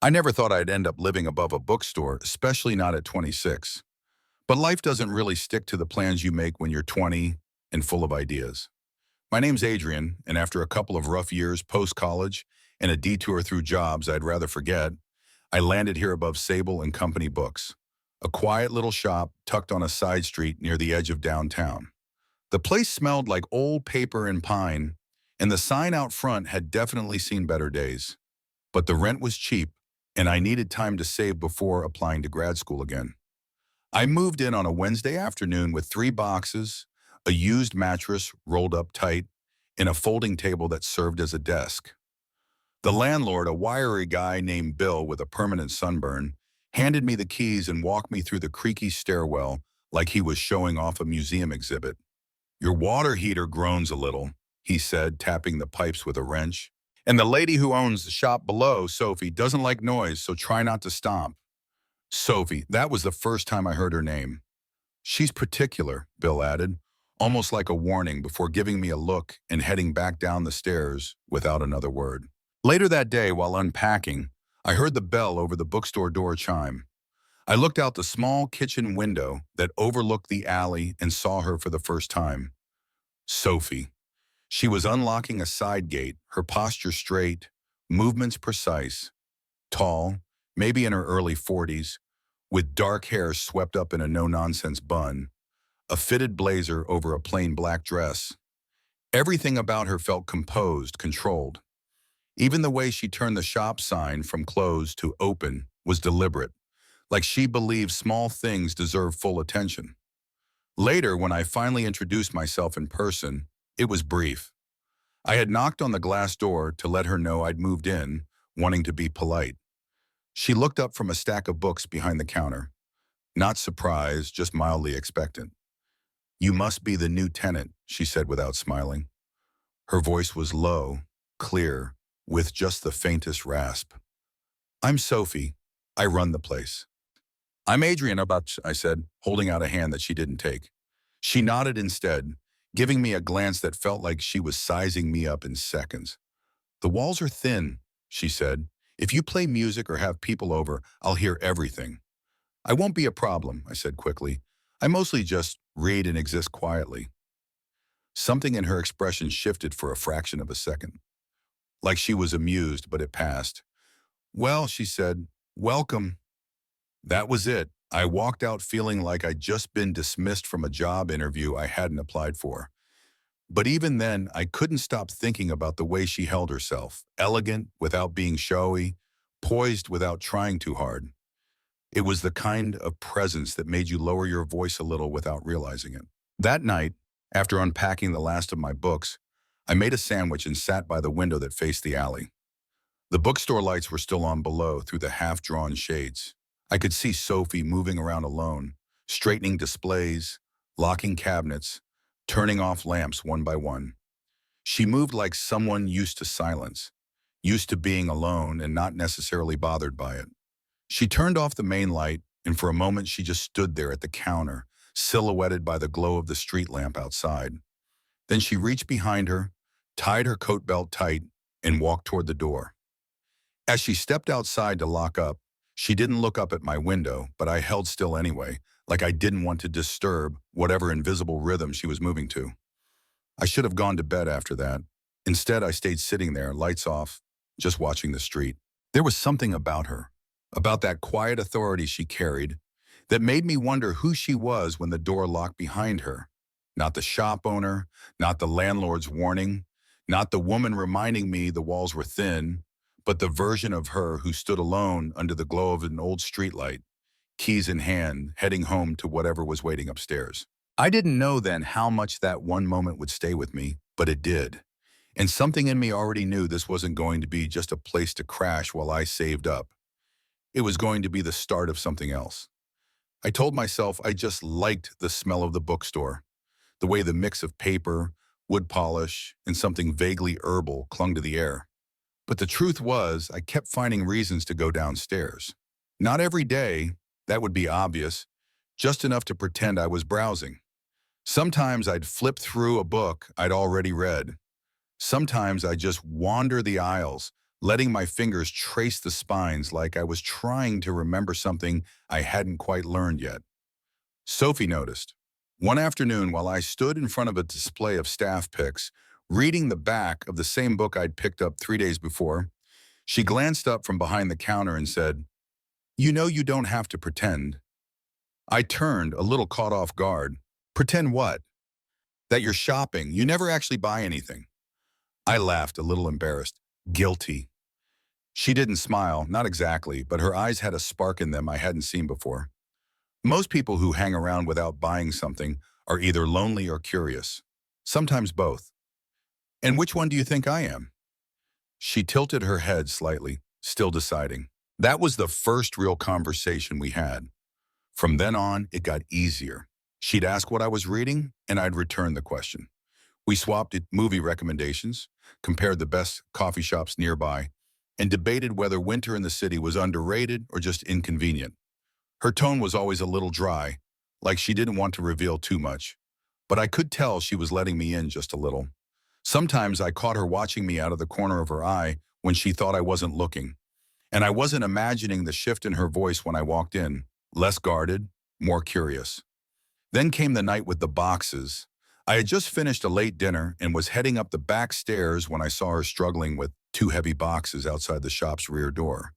I never thought I'd end up living above a bookstore, especially not at 26. But life doesn't really stick to the plans you make when you're 20 and full of ideas. My name's Adrian, and after a couple of rough years post-college and a detour through jobs I'd rather forget, I landed here above Sable and Company Books, a quiet little shop tucked on a side street near the edge of downtown. The place smelled like old paper and pine, and the sign out front had definitely seen better days. But the rent was cheap, and I needed time to save before applying to grad school again. I moved in on a Wednesday afternoon with 3 boxes, a used mattress rolled up tight, and a folding table that served as a desk. The landlord, a wiry guy named Bill with a permanent sunburn, handed me the keys and walked me through the creaky stairwell like he was showing off a museum exhibit. "Your water heater groans a little," he said, tapping the pipes with a wrench. "And the lady who owns the shop below, Sophie, doesn't like noise, so try not to stomp." Sophie, that was the first time I heard her name. "She's particular," Bill added, almost like a warning before giving me a look and heading back down the stairs without another word. Later that day, while unpacking, I heard the bell over the bookstore door chime. I looked out the small kitchen window that overlooked the alley and saw her for the first time. Sophie. She was unlocking a side gate, her posture straight, movements precise, tall, maybe in her early 40s, with dark hair swept up in a no-nonsense bun, a fitted blazer over a plain black dress. Everything about her felt composed, controlled. Even the way she turned the shop sign from closed to open was deliberate, like she believed small things deserve full attention. Later, when I finally introduced myself in person, it was brief. I had knocked on the glass door to let her know I'd moved in, wanting to be polite. She looked up from a stack of books behind the counter. Not surprised, just mildly expectant. "You must be the new tenant," she said without smiling. Her voice was low, clear, with just the faintest rasp. "I'm Sophie. I run the place." "I'm Adrian about," I said, holding out a hand that she didn't take. She nodded instead, giving me a glance that felt like she was sizing me up in seconds. "The walls are thin," she said. "If you play music or have people over, I'll hear everything." "I won't be a problem," I said quickly. "I mostly just read and exist quietly." Something in her expression shifted for a fraction of a second. Like she was amused, but it passed. "Well," she said, "welcome." That was it. I walked out feeling like I'd just been dismissed from a job interview I hadn't applied for. But even then, I couldn't stop thinking about the way she held herself, elegant without being showy, poised without trying too hard. It was the kind of presence that made you lower your voice a little without realizing it. That night, after unpacking the last of my books, I made a sandwich and sat by the window that faced the alley. The bookstore lights were still on below through the half-drawn shades. I could see Sophie moving around alone, straightening displays, locking cabinets, turning off lamps one by one. She moved like someone used to silence, used to being alone and not necessarily bothered by it. She turned off the main light, and for a moment she just stood there at the counter, silhouetted by the glow of the street lamp outside. Then she reached behind her, tied her coat belt tight, and walked toward the door. As she stepped outside to lock up, she didn't look up at my window, but I held still anyway, like I didn't want to disturb whatever invisible rhythm she was moving to. I should have gone to bed after that. Instead, I stayed sitting there, lights off, just watching the street. There was something about her, about that quiet authority she carried, that made me wonder who she was when the door locked behind her. Not the shop owner, not the landlord's warning, not the woman reminding me the walls were thin, but the version of her who stood alone under the glow of an old streetlight, keys in hand, heading home to whatever was waiting upstairs. I didn't know then how much that one moment would stay with me, but it did. And something in me already knew this wasn't going to be just a place to crash while I saved up. It was going to be the start of something else. I told myself I just liked the smell of the bookstore, the way the mix of paper, wood polish, and something vaguely herbal clung to the air. But the truth was, I kept finding reasons to go downstairs. Not every day, that would be obvious, just enough to pretend I was browsing. Sometimes I'd flip through a book I'd already read. Sometimes I'd just wander the aisles, letting my fingers trace the spines like I was trying to remember something I hadn't quite learned yet. Sophie noticed. One afternoon, while I stood in front of a display of staff picks, reading the back of the same book I'd picked up 3 days before, she glanced up from behind the counter and said, "You know you don't have to pretend." I turned, a little caught off guard. "Pretend what?" "That you're shopping. You never actually buy anything." I laughed, a little embarrassed. Guilty. She didn't smile, not exactly, but her eyes had a spark in them I hadn't seen before. Most people who hang around without buying something are either lonely or curious. Sometimes both. And which one do you think I am? She tilted her head slightly, still deciding. That was the first real conversation we had. From then on, it got easier. She'd ask what I was reading, and I'd return the question. We swapped movie recommendations, compared the best coffee shops nearby, and debated whether winter in the city was underrated or just inconvenient. Her tone was always a little dry, like she didn't want to reveal too much, but I could tell she was letting me in just a little. Sometimes I caught her watching me out of the corner of her eye when she thought I wasn't looking, and I wasn't imagining the shift in her voice when I walked in, less guarded, more curious. Then came the night with the boxes. I had just finished a late dinner and was heading up the back stairs when I saw her struggling with 2 heavy boxes outside the shop's rear door.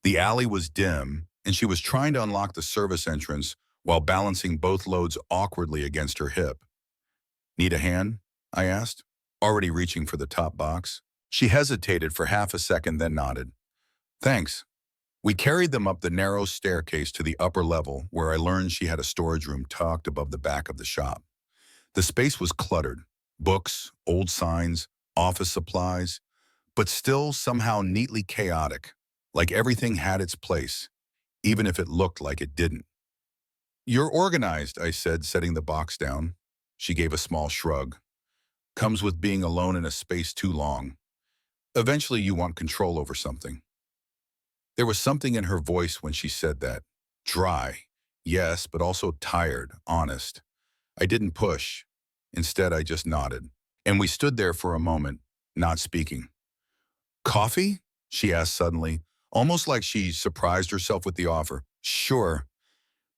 The alley was dim, and she was trying to unlock the service entrance while balancing both loads awkwardly against her hip. "Need a hand?" I asked, already reaching for the top box. She hesitated for half a second, then nodded. "Thanks." We carried them up the narrow staircase to the upper level, where I learned she had a storage room tucked above the back of the shop. The space was cluttered, books, old signs, office supplies, but still somehow neatly chaotic, like everything had its place, even if it looked like it didn't. "You're organized," I said, setting the box down. She gave a small shrug. "Comes with being alone in a space too long. Eventually you want control over something." There was something in her voice when she said that. Dry, yes, but also tired, honest. I didn't push. Instead, I just nodded. And we stood there for a moment, not speaking. "Coffee?" she asked suddenly, almost like she surprised herself with the offer. "Sure."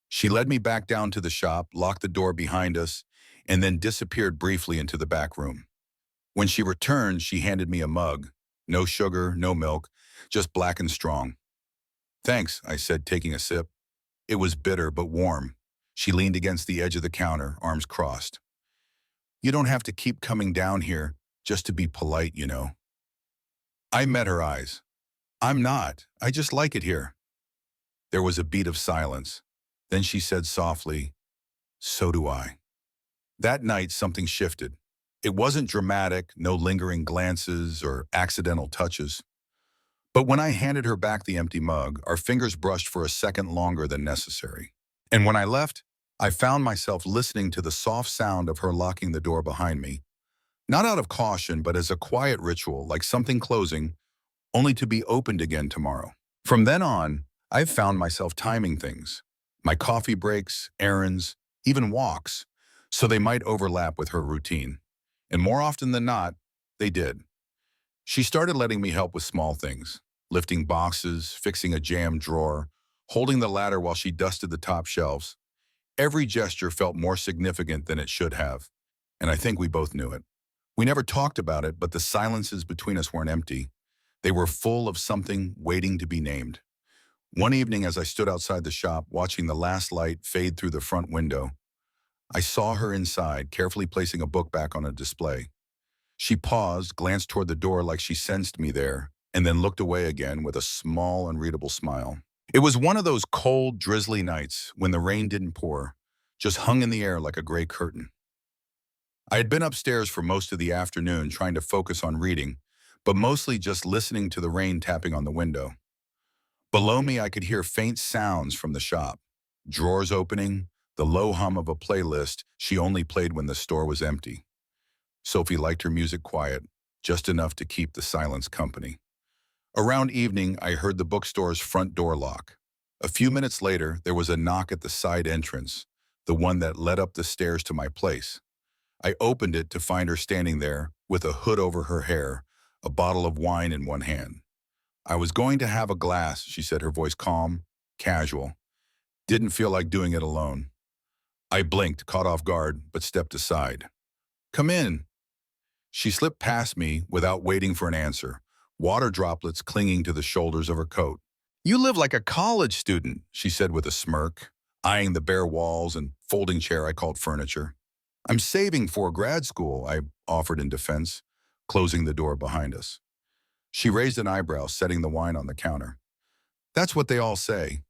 She led me back down to the shop, locked the door behind us, and then disappeared briefly into the back room. When she returned, she handed me a mug. No sugar, no milk, just black and strong. "Thanks," I said, taking a sip. It was bitter but warm. She leaned against the edge of the counter, arms crossed. "You don't have to keep coming down here just to be polite, you know." I met her eyes. "I'm not. I just like it here." There was a beat of silence. Then she said softly, "So do I." That night, something shifted. It wasn't dramatic, no lingering glances or accidental touches. But when I handed her back the empty mug, our fingers brushed for a second longer than necessary. And when I left, I found myself listening to the soft sound of her locking the door behind me, not out of caution, but as a quiet ritual, like something closing, only to be opened again tomorrow. From then on, I've found myself timing things, my coffee breaks, errands, even walks, so they might overlap with her routine. And more often than not, they did. She started letting me help with small things, lifting boxes, fixing a jammed drawer, holding the ladder while she dusted the top shelves. Every gesture felt more significant than it should have, and I think we both knew it. We never talked about it, but the silences between us weren't empty. They were full of something waiting to be named. One evening, as I stood outside the shop, watching the last light fade through the front window, I saw her inside, carefully placing a book back on a display. She paused, glanced toward the door like she sensed me there, and then looked away again with a small, unreadable smile. It was one of those cold, drizzly nights when the rain didn't pour, just hung in the air like a gray curtain. I had been upstairs for most of the afternoon trying to focus on reading, but mostly just listening to the rain tapping on the window. Below me, I could hear faint sounds from the shop. Drawers opening, the low hum of a playlist she only played when the store was empty. Sophie liked her music quiet, just enough to keep the silence company. Around evening, I heard the bookstore's front door lock. A few minutes later, there was a knock at the side entrance, the one that led up the stairs to my place. I opened it to find her standing there with a hood over her hair, a bottle of wine in one hand. I was going to have a glass, she said, her voice calm, casual. Didn't feel like doing it alone. I blinked, caught off guard, but stepped aside. Come in. She slipped past me without waiting for an answer, water droplets clinging to the shoulders of her coat. You live like a college student, she said with a smirk, eyeing the bare walls and folding chair I called furniture. I'm saving for grad school, I offered in defense, closing the door behind us. She raised an eyebrow, setting the wine on the counter. That's what they all say.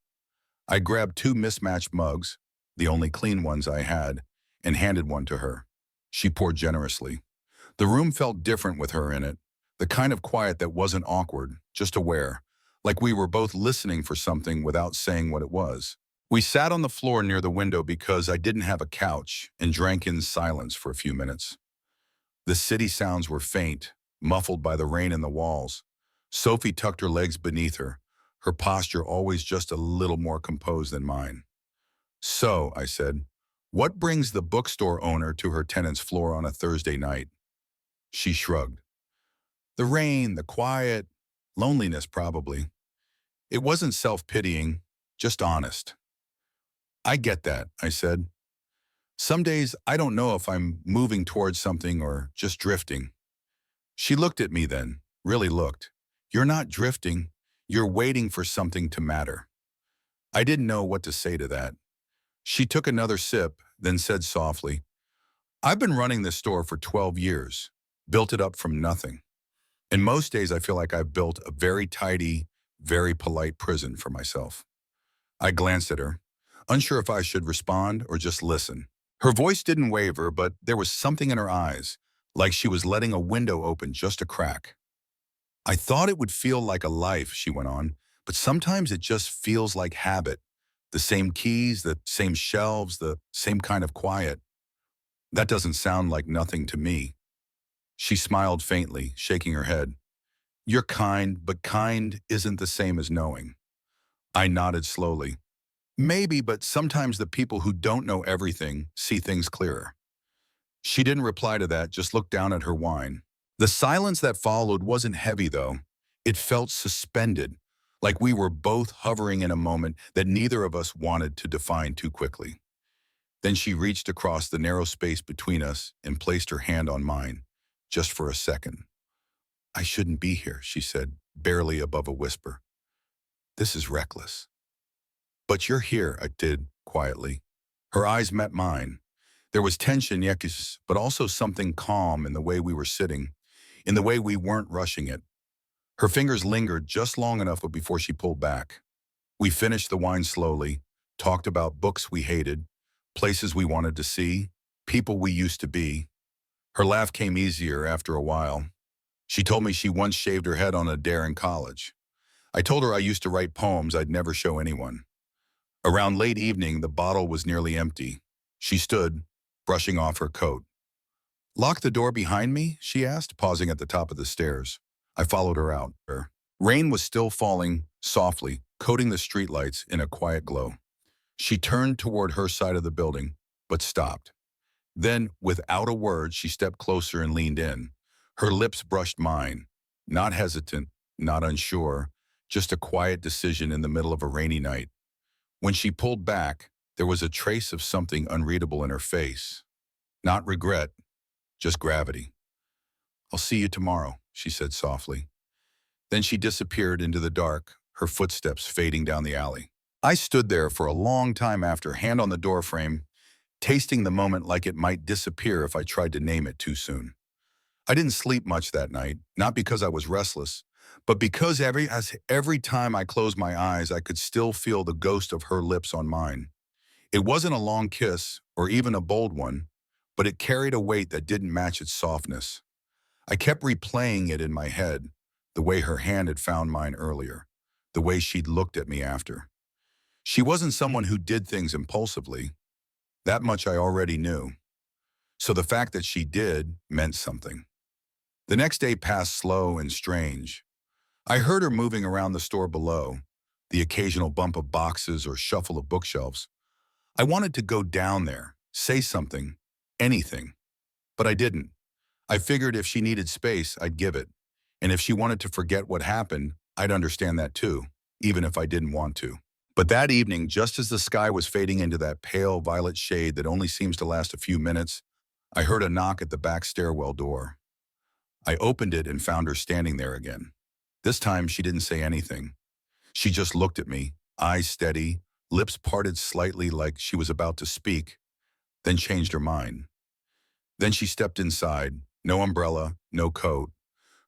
I grabbed two mismatched mugs, the only clean ones I had, and handed one to her. She poured generously. The room felt different with her in it, the kind of quiet that wasn't awkward, just aware, like we were both listening for something without saying what it was. We sat on the floor near the window because I didn't have a couch and drank in silence for a few minutes. The city sounds were faint, muffled by the rain in the walls. Sophie tucked her legs beneath her posture always just a little more composed than mine. So, I said, what brings the bookstore owner to her tenant's floor on a Thursday night? She shrugged. The rain, the quiet, loneliness probably. It wasn't self-pitying, just honest. I get that, I said. Some days I don't know if I'm moving towards something or just drifting. She looked at me then, really looked. You're not drifting, you're waiting for something to matter. I didn't know what to say to that. She took another sip, then said softly, I've been running this store for 12 years, built it up from nothing. And most days I feel like I've built a very tidy, very polite prison for myself. I glanced at her, unsure if I should respond or just listen. Her voice didn't waver, but there was something in her eyes, like she was letting a window open just a crack. I thought it would feel like a life, she went on, but sometimes it just feels like habit. The same keys, the same shelves, the same kind of quiet. That doesn't sound like nothing to me. She smiled faintly, shaking her head. You're kind, but kind isn't the same as knowing. I nodded slowly. Maybe, but sometimes the people who don't know everything see things clearer. She didn't reply to that, just looked down at her wine. The silence that followed wasn't heavy, though. It felt suspended, like we were both hovering in a moment that neither of us wanted to define too quickly. Then she reached across the narrow space between us and placed her hand on mine, just for a second. I shouldn't be here, she said, barely above a whisper. This is reckless. But you're here, I did, quietly. Her eyes met mine. There was tension, yes, but also something calm in the way we were sitting, in the way we weren't rushing it. Her fingers lingered just long enough before she pulled back. We finished the wine slowly, talked about books we hated, places we wanted to see, people we used to be. Her laugh came easier after a while. She told me she once shaved her head on a dare in college. I told her I used to write poems I'd never show anyone. Around late evening, the bottle was nearly empty. She stood, brushing off her coat. Lock the door behind me? She asked, pausing at the top of the stairs. I followed her out. Rain was still falling, softly, coating the streetlights in a quiet glow. She turned toward her side of the building, but stopped. Then, without a word, she stepped closer and leaned in. Her lips brushed mine, not hesitant, not unsure, just a quiet decision in the middle of a rainy night. When she pulled back, there was a trace of something unreadable in her face. Not regret, just gravity. I'll see you tomorrow, she said softly. Then she disappeared into the dark, her footsteps fading down the alley. I stood there for a long time after, hand on the doorframe, tasting the moment like it might disappear if I tried to name it too soon. I didn't sleep much that night, not because I was restless, but because every time I closed my eyes, I could still feel the ghost of her lips on mine. It wasn't a long kiss, or even a bold one, but it carried a weight that didn't match its softness. I kept replaying it in my head, the way her hand had found mine earlier, the way she'd looked at me after. She wasn't someone who did things impulsively. That much I already knew. So the fact that she did meant something. The next day passed slow and strange. I heard her moving around the store below, the occasional bump of boxes or shuffle of bookshelves. I wanted to go down there, say something, anything, but I didn't. I figured if she needed space, I'd give it. And if she wanted to forget what happened, I'd understand that too, even if I didn't want to. But that evening, just as the sky was fading into that pale violet shade that only seems to last a few minutes, I heard a knock at the back stairwell door. I opened it and found her standing there again. This time, she didn't say anything. She just looked at me, eyes steady, lips parted slightly like she was about to speak, then changed her mind. Then she stepped inside, no umbrella, no coat.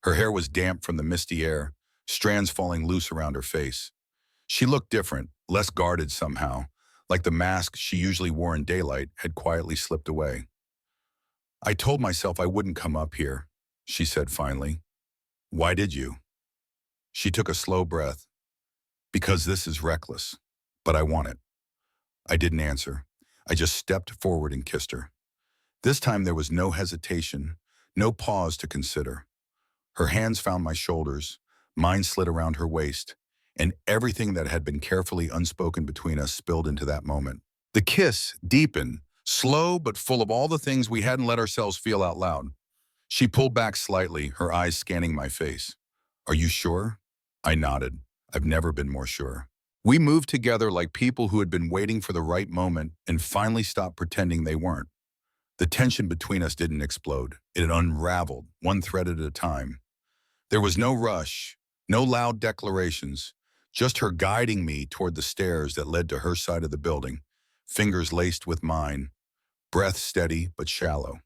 Her hair was damp from the misty air, strands falling loose around her face. She looked different, less guarded somehow, like the mask she usually wore in daylight had quietly slipped away. I told myself I wouldn't come up here, she said finally. Why did you? She took a slow breath. Because this is reckless, but I want it. I didn't answer. I just stepped forward and kissed her. This time there was no hesitation, no pause to consider. Her hands found my shoulders, mine slid around her waist, and everything that had been carefully unspoken between us spilled into that moment. The kiss deepened, slow but full of all the things we hadn't let ourselves feel out loud. She pulled back slightly, her eyes scanning my face. Are you sure? I nodded. I've never been more sure. We moved together like people who had been waiting for the right moment and finally stopped pretending they weren't. The tension between us didn't explode. It unraveled, one thread at a time. There was no rush, no loud declarations, just her guiding me toward the stairs that led to her side of the building, fingers laced with mine, breath steady but shallow.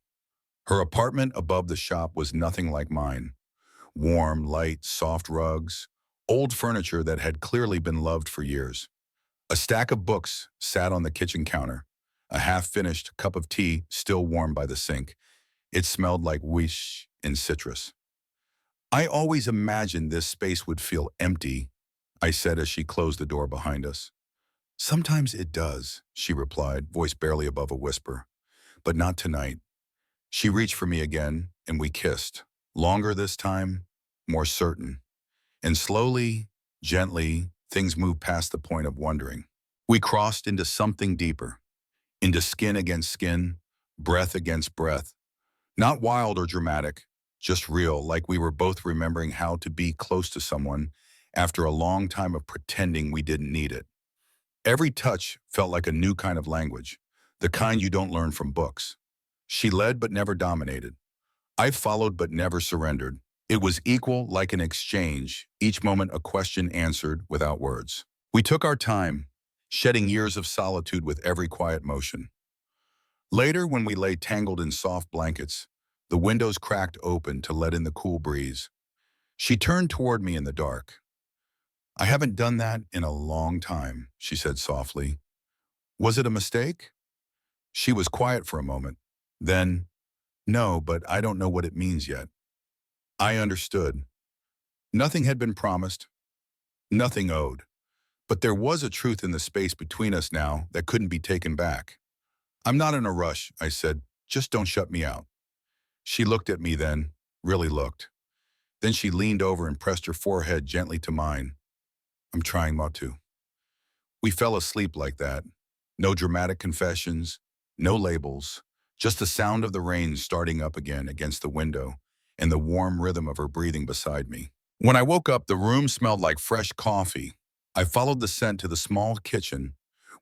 Her apartment above the shop was nothing like mine. Warm, light, soft rugs, old furniture that had clearly been loved for years. A stack of books sat on the kitchen counter, a half-finished cup of tea still warm by the sink. It smelled like wish and citrus. I always imagined this space would feel empty, I said as she closed the door behind us. Sometimes it does, she replied, voice barely above a whisper. But not tonight. She reached for me again, and we kissed. Longer this time, more certain. And slowly, gently, things moved past the point of wondering. We crossed into something deeper, into skin against skin, breath against breath. Not wild or dramatic, just real, like we were both remembering how to be close to someone after a long time of pretending we didn't need it. Every touch felt like a new kind of language, the kind you don't learn from books. She led but never dominated. I followed but never surrendered. It was equal, like an exchange, each moment a question answered without words. We took our time, shedding years of solitude with every quiet motion. Later, when we lay tangled in soft blankets, the windows cracked open to let in the cool breeze. She turned toward me in the dark. I haven't done that in a long time, she said softly. Was it a mistake? She was quiet for a moment. Then, no, but I don't know what it means yet. I understood. Nothing had been promised, nothing owed. But there was a truth in the space between us now that couldn't be taken back. I'm not in a rush, I said. Just don't shut me out. She looked at me then, really looked. Then she leaned over and pressed her forehead gently to mine. I'm trying not to. We fell asleep like that. No dramatic confessions, no labels, just the sound of the rain starting up again against the window and the warm rhythm of her breathing beside me. When I woke up, the room smelled like fresh coffee. I followed the scent to the small kitchen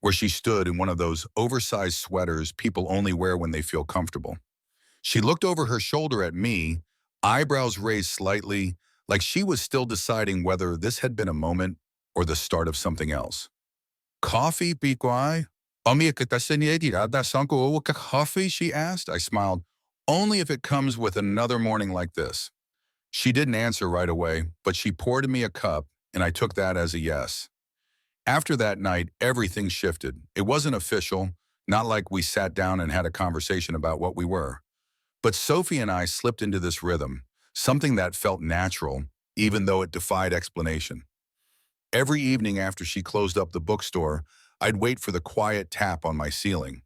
where she stood in one of those oversized sweaters people only wear when they feel comfortable. She looked over her shoulder at me, eyebrows raised slightly, like she was still deciding whether this had been a moment or the start of something else. Coffee, Bikwai? Coffee, she asked. I smiled. Only if it comes with another morning like this. She didn't answer right away, but she poured me a cup, and I took that as a yes. After that night, everything shifted. It wasn't official, not like we sat down and had a conversation about what we were. But Sophie and I slipped into this rhythm, something that felt natural, even though it defied explanation. Every evening after she closed up the bookstore, I'd wait for the quiet tap on my ceiling,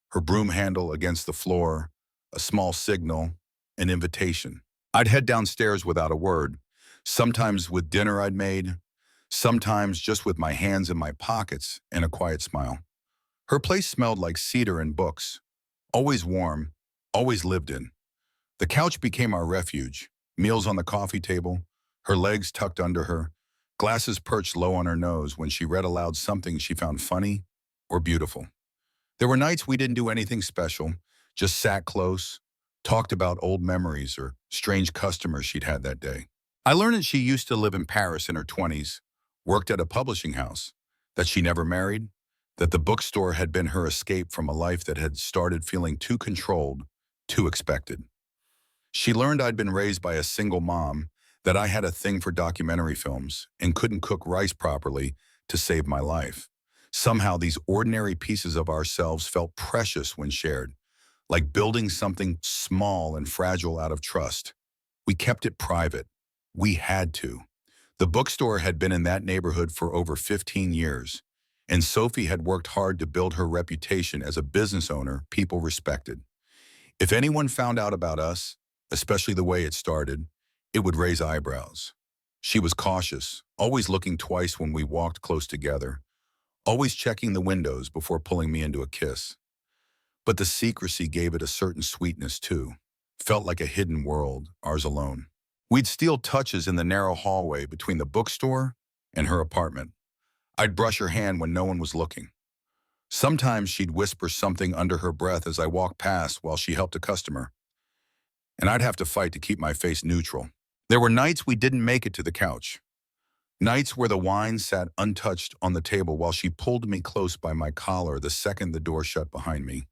her broom handle against the floor, a small signal, an invitation. I'd head downstairs without a word, sometimes with dinner I'd made, sometimes just with my hands in my pockets and a quiet smile. Her place smelled like cedar and books, always warm, always lived in. The couch became our refuge, meals on the coffee table, her legs tucked under her, glasses perched low on her nose when she read aloud something she found funny or beautiful. There were nights we didn't do anything special, just sat close, talked about old memories or strange customers she'd had that day. I learned that she used to live in Paris in her 20s, worked at a publishing house, that she never married, that the bookstore had been her escape from a life that had started feeling too controlled, too expected. She learned I'd been raised by a single mom, that I had a thing for documentary films and couldn't cook rice properly to save my life. Somehow these ordinary pieces of ourselves felt precious when shared, like building something small and fragile out of trust. We kept it private. We had to. The bookstore had been in that neighborhood for over 15 years, and Sophie had worked hard to build her reputation as a business owner people respected. If anyone found out about us, especially the way it started, it would raise eyebrows. She was cautious, always looking twice when we walked close together, always checking the windows before pulling me into a kiss. But the secrecy gave it a certain sweetness too. Felt like a hidden world, ours alone. We'd steal touches in the narrow hallway between the bookstore and her apartment. I'd brush her hand when no one was looking. Sometimes she'd whisper something under her breath as I walked past while she helped a customer, and I'd have to fight to keep my face neutral. There were nights we didn't make it to the couch. Nights where the wine sat untouched on the table while she pulled me close by my collar the second the door shut behind me.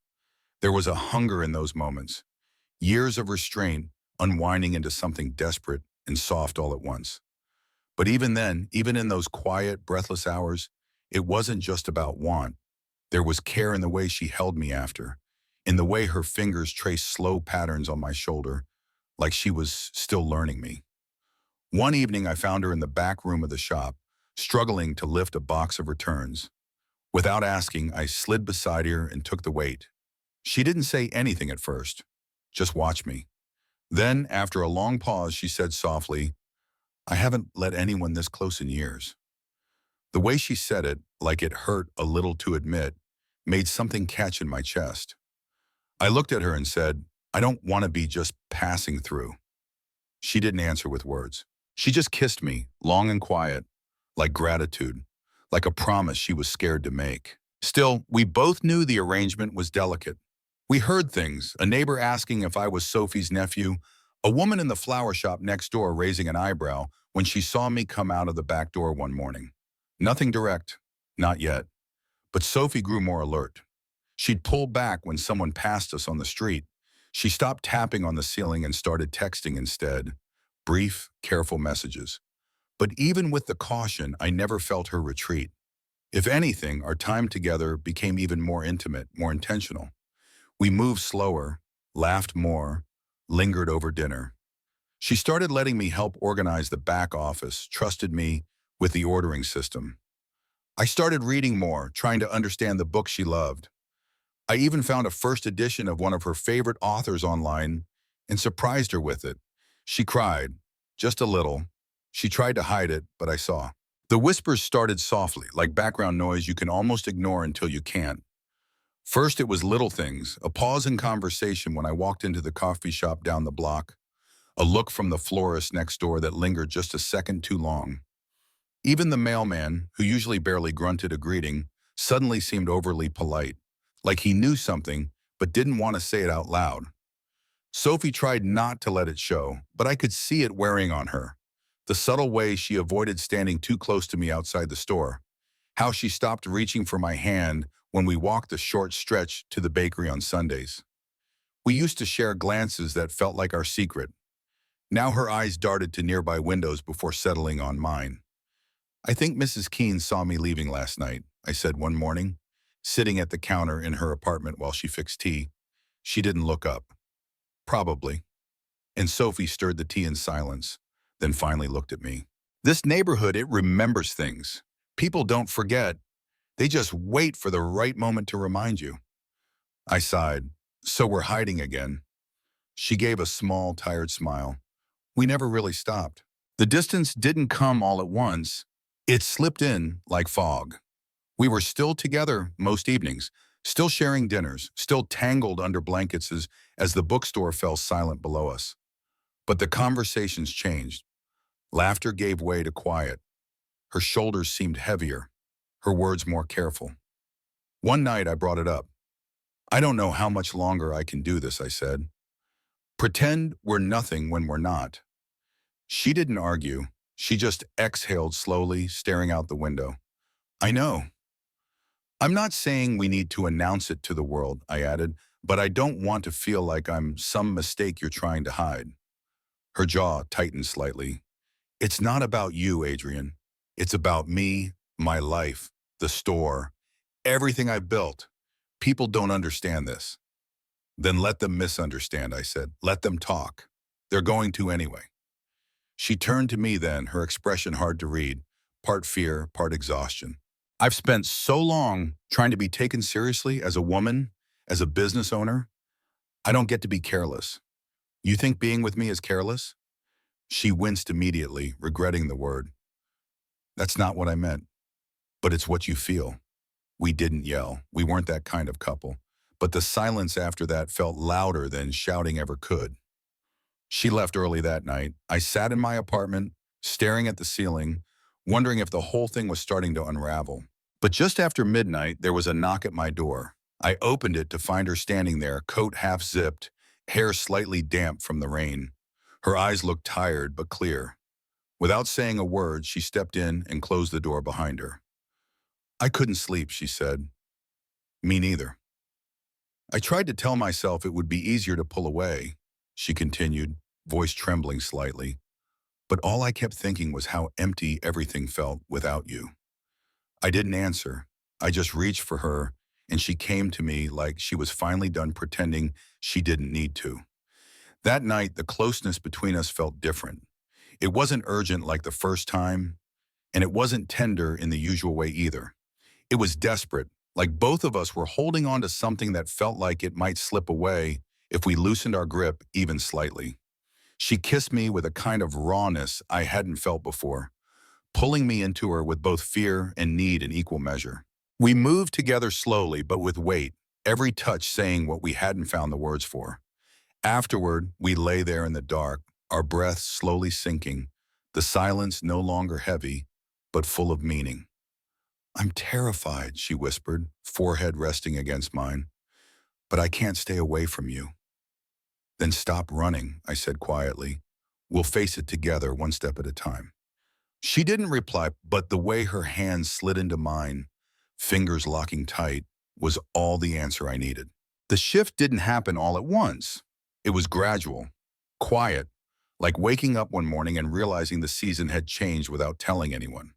There was a hunger in those moments, years of restraint unwinding into something desperate and soft all at once. But even then, even in those quiet, breathless hours, it wasn't just about want. There was care in the way she held me after, in the way her fingers traced slow patterns on my shoulder, like she was still learning me. One evening, I found her in the back room of the shop, struggling to lift a box of returns. Without asking, I slid beside her and took the weight. She didn't say anything at first, just watched me. Then, after a long pause, she said softly, "I haven't let anyone this close in years." The way she said it, like it hurt a little to admit, made something catch in my chest. I looked at her and said, "I don't want to be just passing through." She didn't answer with words. She just kissed me, long and quiet, like gratitude, like a promise she was scared to make. Still, we both knew the arrangement was delicate. We heard things, a neighbor asking if I was Sophie's nephew, a woman in the flower shop next door raising an eyebrow when she saw me come out of the back door one morning. Nothing direct, not yet. But Sophie grew more alert. She'd pull back when someone passed us on the street. She stopped tapping on the ceiling and started texting instead. Brief, careful messages. But even with the caution, I never felt her retreat. If anything, our time together became even more intimate, more intentional. We moved slower, laughed more, lingered over dinner. She started letting me help organize the back office, trusted me with the ordering system. I started reading more, trying to understand the book she loved. I even found a first edition of one of her favorite authors online and surprised her with it. She cried, just a little. She tried to hide it, but I saw. The whispers started softly, like background noise you can almost ignore until you can't. First, it was little things, a pause in conversation when I walked into the coffee shop down the block, a look from the florist next door that lingered just a second too long. Even the mailman, who usually barely grunted a greeting, suddenly seemed overly polite, like he knew something but didn't want to say it out loud. Sophie tried not to let it show, but I could see it wearing on her. The subtle way she avoided standing too close to me outside the store. How she stopped reaching for my hand when we walked the short stretch to the bakery on Sundays. We used to share glances that felt like our secret. Now her eyes darted to nearby windows before settling on mine. "I think Mrs. Keene saw me leaving last night," I said one morning, sitting at the counter in her apartment while she fixed tea. She didn't look up. "Probably." And Sophie stirred the tea in silence, then finally looked at me. "This neighborhood, it remembers things. People don't forget. They just wait for the right moment to remind you." I sighed. "So we're hiding again." She gave a small, tired smile. "We never really stopped." The distance didn't come all at once. It slipped in like fog. We were still together most evenings, still sharing dinners, still tangled under blankets as the bookstore fell silent below us. But the conversations changed. Laughter gave way to quiet. Her shoulders seemed heavier, her words more careful. One night I brought it up. I don't know how much longer I can do this, I said. Pretend we're nothing when we're not. She didn't argue. She just exhaled slowly, staring out the window. I know. I'm not saying we need to announce it to the world, I added, but I don't want to feel like I'm some mistake you're trying to hide. Her jaw tightened slightly. It's not about you, Adrian. It's about me, my life, the store, everything I built. People don't understand this. Then let them misunderstand, I said. Let them talk. They're going to anyway. She turned to me then, her expression hard to read, part fear, part exhaustion. I've spent so long trying to be taken seriously as a woman, as a business owner. I don't get to be careless. You think being with me is careless? She winced immediately, regretting the word. That's not what I meant, but it's what you feel. We didn't yell. We weren't that kind of couple. But the silence after that felt louder than shouting ever could. She left early that night. I sat in my apartment, staring at the ceiling, wondering if the whole thing was starting to unravel. But just after midnight, there was a knock at my door. I opened it to find her standing there, coat half zipped, hair slightly damp from the rain. Her eyes looked tired but clear. Without saying a word, she stepped in and closed the door behind her. I couldn't sleep, she said. Me neither. I tried to tell myself it would be easier to pull away, she continued, voice trembling slightly. But all I kept thinking was how empty everything felt without you. I didn't answer. I just reached for her, and she came to me like she was finally done pretending she didn't need to. That night, the closeness between us felt different. It wasn't urgent like the first time, and it wasn't tender in the usual way either. It was desperate, like both of us were holding on to something that felt like it might slip away if we loosened our grip even slightly. She kissed me with a kind of rawness I hadn't felt before, pulling me into her with both fear and need in equal measure. We moved together slowly but with weight, every touch saying what we hadn't found the words for. Afterward, we lay there in the dark, our breaths slowly sinking, the silence no longer heavy, but full of meaning. I'm terrified, she whispered, forehead resting against mine. But I can't stay away from you. Then stop running, I said quietly. We'll face it together, one step at a time. She didn't reply, but the way her hands slid into mine, fingers locking tight, was all the answer I needed. The shift didn't happen all at once. It was gradual, quiet, like waking up one morning and realizing the season had changed without telling anyone.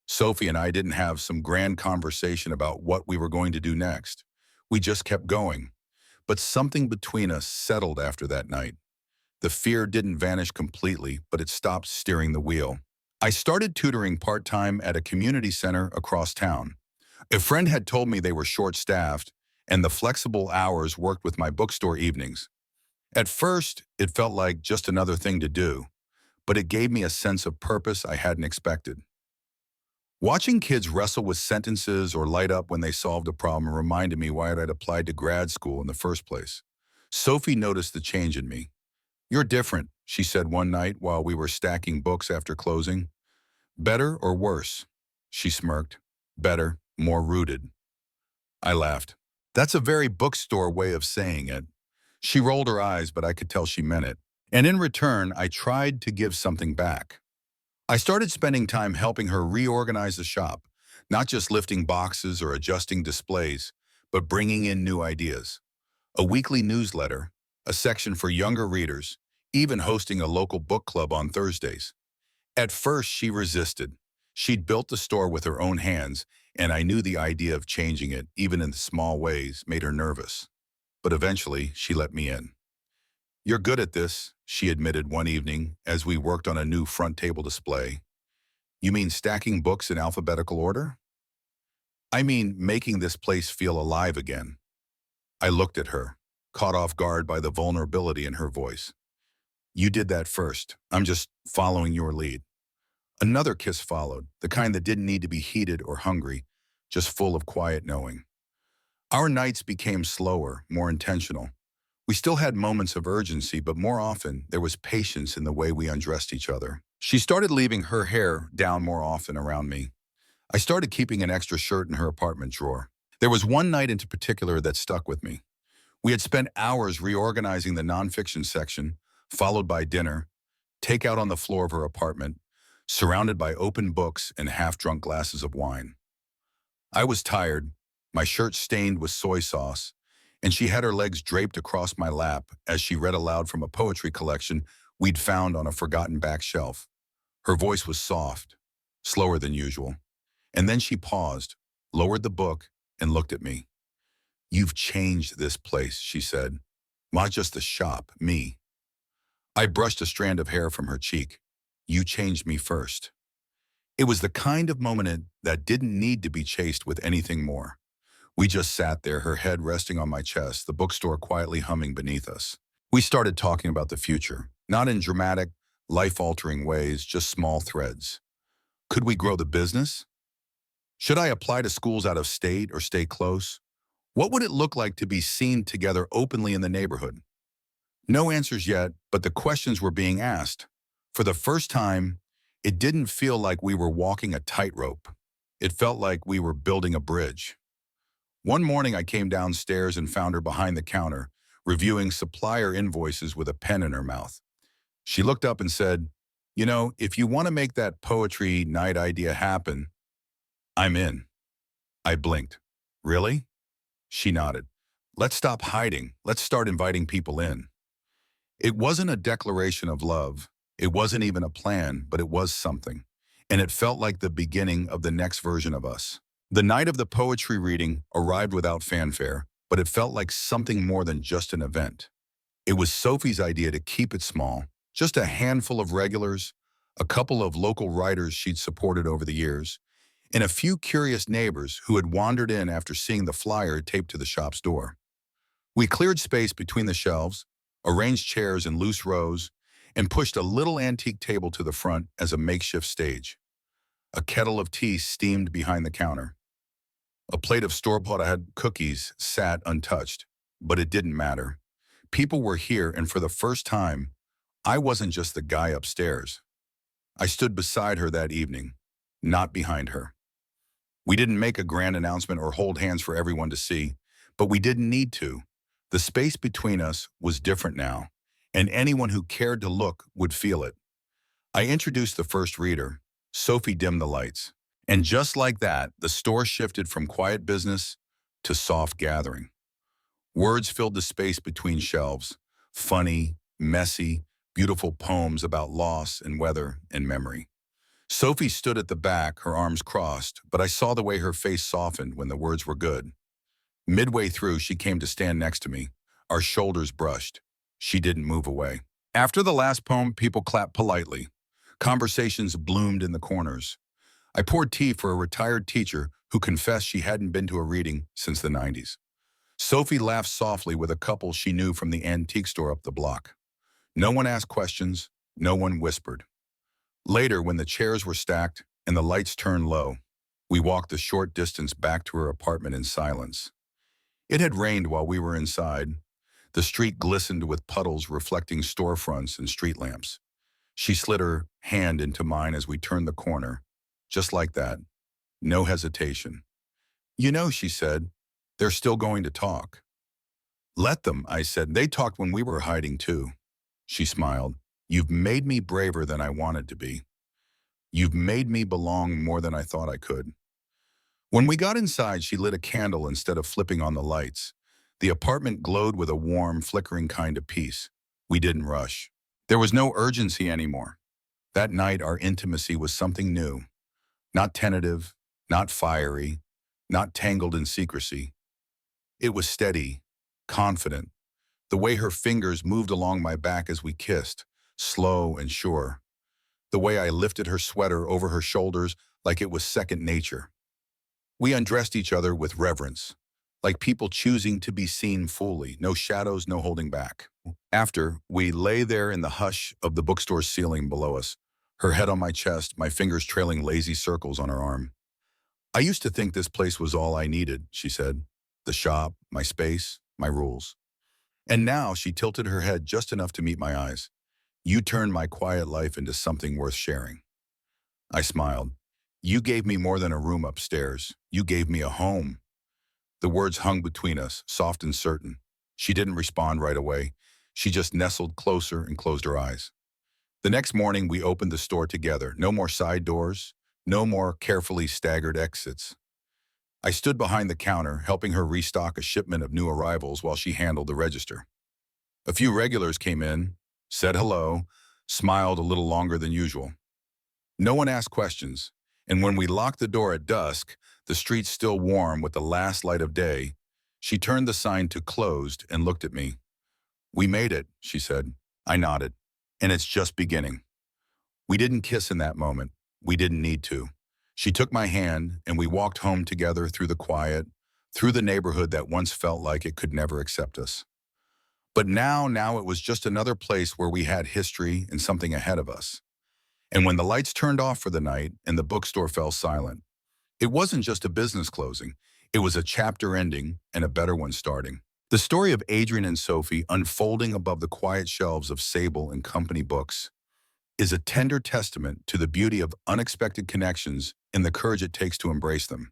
Sophie and I didn't have some grand conversation about what we were going to do next. We just kept going. But something between us settled after that night. The fear didn't vanish completely, but it stopped steering the wheel. I started tutoring part-time at a community center across town. A friend had told me they were short-staffed, and the flexible hours worked with my bookstore evenings. At first, it felt like just another thing to do, but it gave me a sense of purpose I hadn't expected. Watching kids wrestle with sentences or light up when they solved a problem reminded me why I'd applied to grad school in the first place. Sophie noticed the change in me. You're different, she said one night while we were stacking books after closing. Better or worse? She smirked. Better, more rooted. I laughed. That's a very bookstore way of saying it. She rolled her eyes, but I could tell she meant it. And in return, I tried to give something back. I started spending time helping her reorganize the shop, not just lifting boxes or adjusting displays, but bringing in new ideas. A weekly newsletter, a section for younger readers, even hosting a local book club on Thursdays. At first, she resisted. She'd built the store with her own hands, and I knew the idea of changing it, even in small ways, made her nervous. But eventually, she let me in. You're good at this, she admitted one evening as we worked on a new front table display. You mean stacking books in alphabetical order? I mean making this place feel alive again. I looked at her, caught off guard by the vulnerability in her voice. You did that first. I'm just following your lead. Another kiss followed, the kind that didn't need to be heated or hungry, just full of quiet knowing. Our nights became slower, more intentional. We still had moments of urgency, but more often there was patience in the way we undressed each other. She started leaving her hair down more often around me. I started keeping an extra shirt in her apartment drawer. There was one night in particular that stuck with me. We had spent hours reorganizing the nonfiction section, followed by dinner, takeout on the floor of her apartment, surrounded by open books and half-drunk glasses of wine. I was tired, my shirt stained with soy sauce, and she had her legs draped across my lap as she read aloud from a poetry collection we'd found on a forgotten back shelf. Her voice was soft, slower than usual. And then she paused, lowered the book, and looked at me. "You've changed this place," she said. "Not just the shop, me." I brushed a strand of hair from her cheek. "You changed me first." It was the kind of moment that didn't need to be chased with anything more. We just sat there, her head resting on my chest, the bookstore quietly humming beneath us. We started talking about the future, not in dramatic, life-altering ways, just small threads. Could we grow the business? Should I apply to schools out of state or stay close? What would it look like to be seen together openly in the neighborhood? No answers yet, but the questions were being asked. For the first time, it didn't feel like we were walking a tightrope. It felt like we were building a bridge. One morning I came downstairs and found her behind the counter, reviewing supplier invoices with a pen in her mouth. She looked up and said, "You know, if you want to make that poetry night idea happen, I'm in." I blinked. "Really?" She nodded. "Let's stop hiding. Let's start inviting people in." It wasn't a declaration of love. It wasn't even a plan, but it was something. And it felt like the beginning of the next version of us. The night of the poetry reading arrived without fanfare, but it felt like something more than just an event. It was Sophie's idea to keep it small, just a handful of regulars, a couple of local writers she'd supported over the years, and a few curious neighbors who had wandered in after seeing the flyer taped to the shop's door. We cleared space between the shelves, arranged chairs in loose rows, and pushed a little antique table to the front as a makeshift stage. A kettle of tea steamed behind the counter. A plate of store-bought cookies sat untouched, but it didn't matter. People were here, and for the first time, I wasn't just the guy upstairs. I stood beside her that evening, not behind her. We didn't make a grand announcement or hold hands for everyone to see, but we didn't need to. The space between us was different now, and anyone who cared to look would feel it. I introduced the first reader. Sophie dimmed the lights. And just like that, the store shifted from quiet business to soft gathering. Words filled the space between shelves. Funny, messy, beautiful poems about loss and weather and memory. Sophie stood at the back, her arms crossed, but I saw the way her face softened when the words were good. Midway through, she came to stand next to me. Our shoulders brushed. She didn't move away. After the last poem, people clapped politely. Conversations bloomed in the corners. I poured tea for a retired teacher who confessed she hadn't been to a reading since the 90s. Sophie laughed softly with a couple she knew from the antique store up the block. No one asked questions. No one whispered. Later, when the chairs were stacked and the lights turned low, we walked the short distance back to her apartment in silence. It had rained while we were inside. The street glistened with puddles reflecting storefronts and street lamps. She slid her hand into mine as we turned the corner. Just like that. No hesitation. "You know," she said, "they're still going to talk." "Let them," I said. "They talked when we were hiding too." She smiled. "You've made me braver than I wanted to be. You've made me belong more than I thought I could." When we got inside, she lit a candle instead of flipping on the lights. The apartment glowed with a warm, flickering kind of peace. We didn't rush. There was no urgency anymore. That night, our intimacy was something new. Not tentative, not fiery, not tangled in secrecy. It was steady, confident. The way her fingers moved along my back as we kissed, slow and sure. The way I lifted her sweater over her shoulders like it was second nature. We undressed each other with reverence, like people choosing to be seen fully, no shadows, no holding back. After, we lay there in the hush of the bookstore's ceiling below us, her head on my chest, my fingers trailing lazy circles on her arm. "I used to think this place was all I needed," she said. "The shop, my space, my rules." And now she tilted her head just enough to meet my eyes. You turned my quiet life into something worth sharing. I smiled. You gave me more than a room upstairs. You gave me a home. The words hung between us, soft and certain. She didn't respond right away. She just nestled closer and closed her eyes. The next morning, we opened the store together. No more side doors, no more carefully staggered exits. I stood behind the counter, helping her restock a shipment of new arrivals while she handled the register. A few regulars came in, said hello, smiled a little longer than usual. No one asked questions, and when we locked the door at dusk, the street still warm with the last light of day, she turned the sign to closed and looked at me. "We made it," she said. I nodded. "And it's just beginning." We didn't kiss in that moment. We didn't need to. She took my hand, and we walked home together through the quiet, through the neighborhood that once felt like it could never accept us. But now it was just another place where we had history and something ahead of us. And when the lights turned off for the night and the bookstore fell silent, it wasn't just a business closing. It was a chapter ending and a better one starting. The story of Adrian and Sophie unfolding above the quiet shelves of Sable and Company books is a tender testament to the beauty of unexpected connections and the courage it takes to embrace them.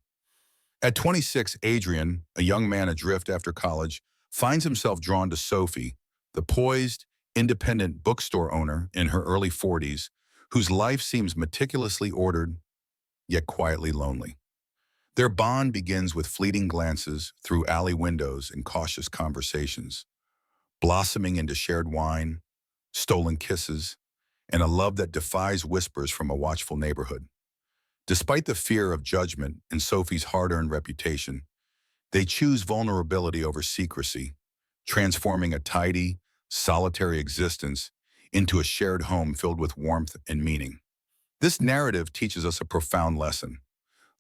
At 26, Adrian, a young man adrift after college, finds himself drawn to Sophie, the poised, independent bookstore owner in her early 40s, whose life seems meticulously ordered, yet quietly lonely. Their bond begins with fleeting glances through alley windows and cautious conversations, blossoming into shared wine, stolen kisses, and a love that defies whispers from a watchful neighborhood. Despite the fear of judgment and Sophie's hard-earned reputation, they choose vulnerability over secrecy, transforming a tidy, solitary existence into a shared home filled with warmth and meaning. This narrative teaches us a profound lesson.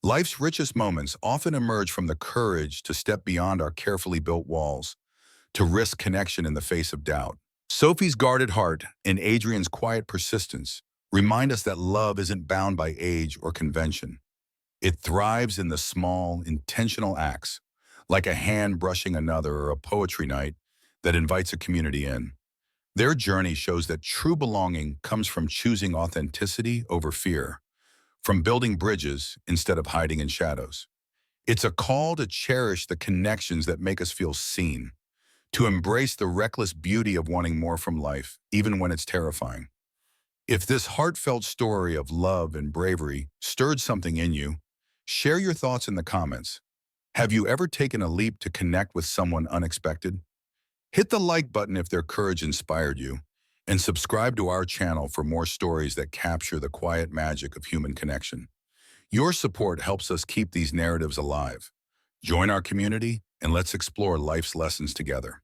Life's richest moments often emerge from the courage to step beyond our carefully built walls, to risk connection in the face of doubt. Sophie's guarded heart and Adrian's quiet persistence remind us that love isn't bound by age or convention. It thrives in the small, intentional acts, like a hand brushing another or a poetry night that invites a community in. Their journey shows that true belonging comes from choosing authenticity over fear, from building bridges instead of hiding in shadows. It's a call to cherish the connections that make us feel seen, to embrace the reckless beauty of wanting more from life, even when it's terrifying. If this heartfelt story of love and bravery stirred something in you, share your thoughts in the comments. Have you ever taken a leap to connect with someone unexpected? Hit the like button if their courage inspired you, and subscribe to our channel for more stories that capture the quiet magic of human connection. Your support helps us keep these narratives alive. Join our community, and let's explore life's lessons together.